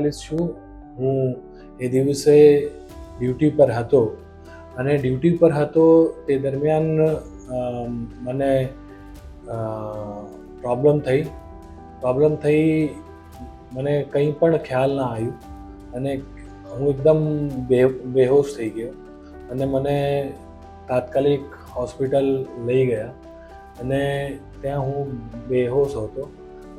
પેરાલિસ છું. હું એ દિવસે ડ્યુટી પર હતો અને ડ્યુટી પર હતો તે દરમિયાન મને પ્રોબ્લેમ થઈ મને કંઈ પણ ખ્યાલ ના આવ્યું અને હું એકદમ બેહોશ થઈ ગયો અને મને તાત્કાલિક હોસ્પિટલ લઈ ગયા અને ત્યાં હું બેહોશ હતો.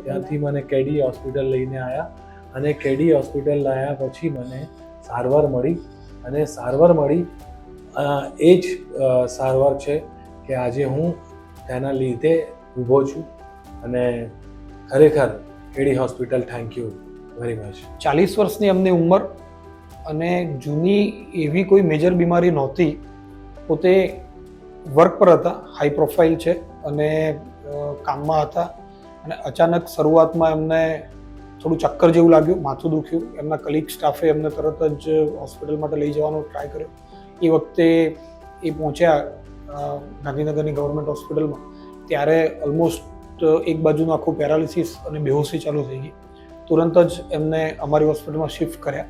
ત્યાંથી મને કેડી હોસ્પિટલ લઈને આવ્યા અને કેડી હોસ્પિટલ લાવ્યા પછી મને સારવાર મળી અને સારવાર મળી એ જ સારવાર છે કે આજે હું તેના લીધે ઊભો છું અને ખરેખર KD hospital thank you very much. 40 વર્ષની અમને ઉંમર અને જૂની એવી કોઈ મેજર બીમારી નહોતી. પોતે વર્ક પર હતા, હાઈ પ્રોફાઇલ છે અને કામમાં હતા અને અચાનક શરૂઆતમાં એમને થોડું ચક્કર જેવું લાગ્યું, માથું દુખ્યું. એમના કલીગ સ્ટાફે એમને તરત જ હોસ્પિટલ માટે લઈ જવાનો ટ્રાય કર્યો. એ વખતે એ પહોંચ્યા ગાંધીનગરની ગવર્મેન્ટ હોસ્પિટલમાં ત્યારે ઓલમોસ્ટ એક બાજુનું આખું પેરાલિસિસ અને બેહોશી ચાલુ થઈ ગઈ. તુરંત જ એમને અમારી હોસ્પિટલમાં શિફ્ટ કર્યા.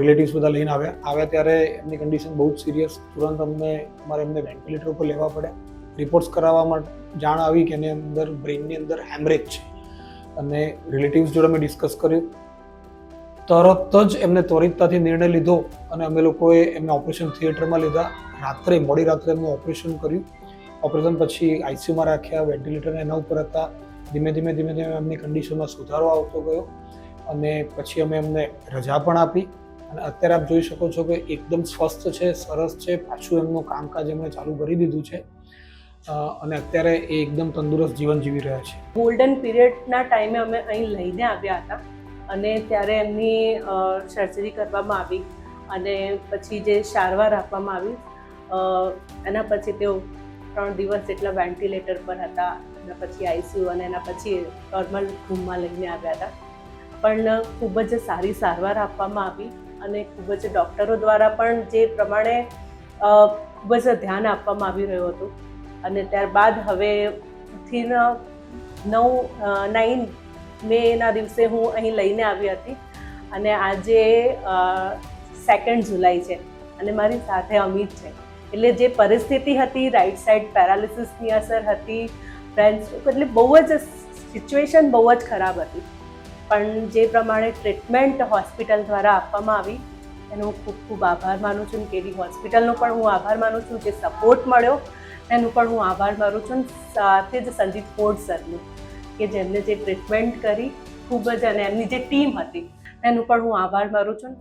રિલેટિવ્સ બધા લઈને આવ્યા ત્યારે એમની કન્ડિશન બહુ જ સિરિયસ. તુરંત અમારે એમને વેન્ટિલેટર ઉપર લેવા પડ્યા. રિપોર્ટ્સ કરાવવામાં જાણ આવી કે એની અંદર બ્રેઇનની અંદર હેમરેજ છે અને રિલેટિવ્સ જોડે મેં ડિસ્કસ કર્યું. તરત જ એમને ત્વરિતતાથી નિર્ણય લીધો અને અમે લોકોએ એમને ઓપરેશન થિયેટરમાં લીધા. મોડી રાત્રે એમનું ઓપરેશન કર્યું. ઓપરેશન પછી આઈસીયુમાં રાખ્યા, વેન્ટિલેટર એના ઉપર હતા. ધીમે ધીમે એમની કન્ડિશનમાં સુધારો આવતો ગયો અને પછી અમે એમને રજા પણ આપી અને અત્યારે આપ જોઈ શકો છો કે એકદમ સ્વસ્થ છે, સરસ છે. પાછું એમનું કામકાજ એમણે ચાલુ કરી દીધું છે અને અત્યારે એ એકદમ તંદુરસ્ત જીવન જીવી રહ્યા છે. ગોલ્ડન પીરિયડના ટાઈમે અમે અહીં લઈને આવ્યા હતા અને ત્યારે એમની સર્જરી કરવામાં આવી અને પછી જે સારવાર આપવામાં આવી એના પછી તેઓ 3 દિવસ જેટલા વેન્ટિલેટર પર હતા. એના પછી આઈસીયુ અને એના પછી નોર્મલ રૂમમાં લઈને આવ્યા હતા. પણ ખૂબ જ સારી સારવાર આપવામાં આવી અને ખૂબ જ ડૉક્ટરો દ્વારા પણ જે પ્રમાણે ખૂબ જ ધ્યાન આપવામાં આવી રહ્યું હતું અને ત્યારબાદ હવેથી 9 મેના દિવસે હું અહીં લઈને આવી હતી અને આજે 2 જુલાઈ છે અને મારી સાથે અમિત છે. એટલે જે પરિસ્થિતિ હતી, રાઈટ સાઈડ પેરાલિસિસની અસર હતી, ફ્રેન્ડ્સ એટલે બહુ જ સિચ્યુએશન બહુ જ ખરાબ હતી. પણ જે પ્રમાણે ટ્રીટમેન્ટ હોસ્પિટલ દ્વારા આપવામાં આવી એનો હું ખૂબ ખૂબ આભાર માનું છું. કેડી હોસ્પિટલનો પણ હું આભાર માનું છું. જે સપોર્ટ મળ્યો એનું પણ હું આભાર માનું છું. સાથે જ સંજીવ ફોર્ડ સરનું કે જેમને જે ટ્રીટમેન્ટ કરી ખૂબ જ અને એમની જે ટીમ હતી એનું પણ હું આભાર માનું છું.